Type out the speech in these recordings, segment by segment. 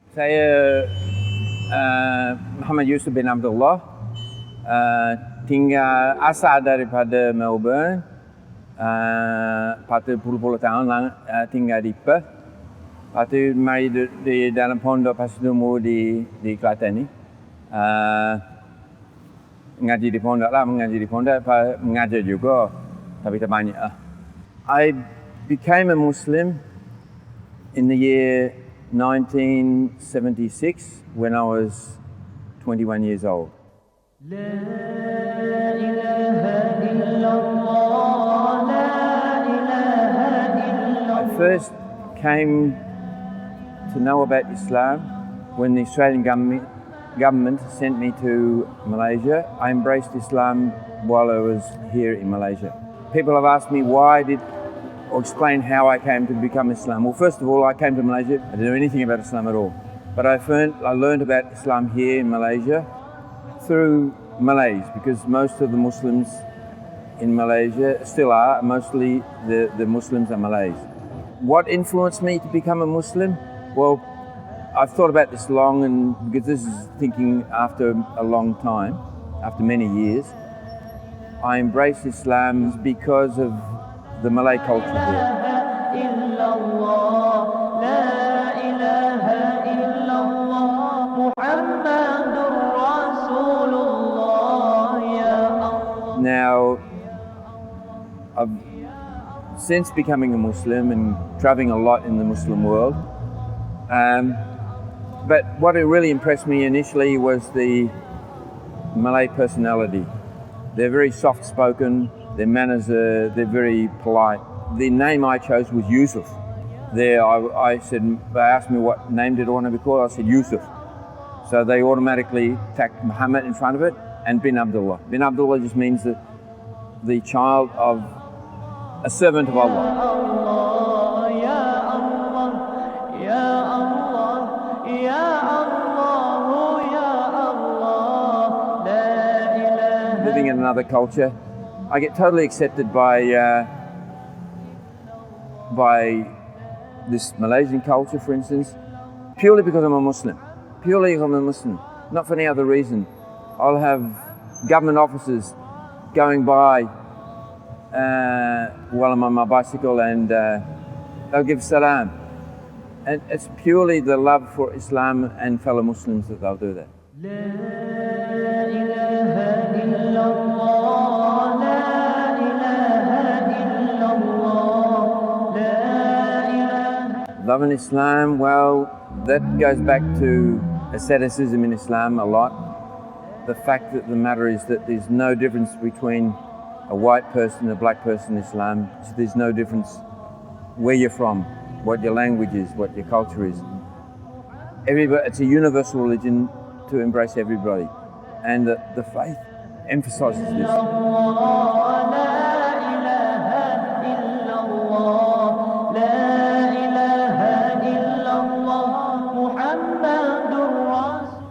Saya Muhammad Yusuf bin Abdullah, tinggal asal daripada Melbourne, 40 tahun tinggal di Perth. Lepas tu mari di dalam pondok Pasir-Dumur di Kelantan ni. Mengaji di pondok lah, mengajar juga, tapi tak banyak lah. I became a Muslim in the year 1976 when I was 21 years old. I first came to know about Islam when the Australian government sent me to Malaysia. I embraced Islam while I was here in Malaysia. People have asked me or explain how I came to become Islam. Well, first of all, I came to Malaysia. I didn't know anything about Islam at all. But I learned about Islam here in Malaysia through Malays, because most of the Muslims in Malaysia still are, mostly the Muslims are Malays. What influenced me to become a Muslim? Well, I've thought about this long, and because this is thinking after a long time, after many years. I embraced Islam because of the Malay culture here. Now, since becoming a Muslim and traveling a lot in the Muslim world, but what really impressed me initially was the Malay personality. They're very soft-spoken, their manners they're very polite. The name I chose was Yusuf. They asked me what name did I want to be called. I said Yusuf. So they automatically tacked Muhammad in front of it and bin Abdullah. Bin Abdullah just means the child of a servant of Allah. Living in another culture, I get totally accepted by this Malaysian culture, for instance, purely because I'm a Muslim. Purely because I'm a Muslim, not for any other reason. I'll have government officers going by while I'm on my bicycle, and they'll give salam. And it's purely the love for Islam and fellow Muslims that they'll do that. Loving Islam, well, that goes back to asceticism in Islam a lot. The fact that the matter is that there's no difference between a white person and a black person in Islam. So there's no difference where you're from, what your language is, what your culture is. It's a universal religion to embrace everybody. And the faith emphasizes this.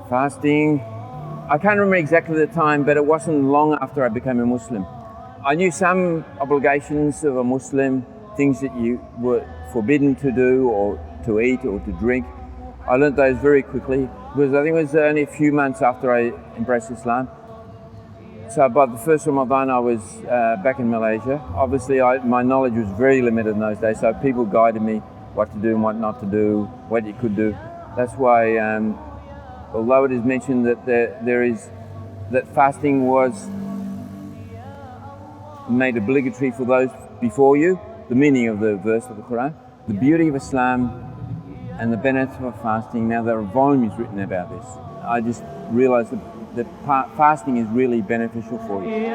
Fasting, I can't remember exactly the time, but it wasn't long after I became a Muslim. I knew some obligations of a Muslim, things that you were forbidden to do or to eat or to drink. I learned those very quickly, because I think it was only a few months after I embraced Islam. So by the first Ramadan I was back in Malaysia. Obviously my knowledge was very limited in those days, so people guided me what to do and what not to do, what you could do. That's why although it is mentioned that that fasting was made obligatory for those before you, the meaning of the verse of the Quran, the beauty of Islam and the benefits of fasting, now there are volumes written about this. I just realized that fasting is really beneficial for you.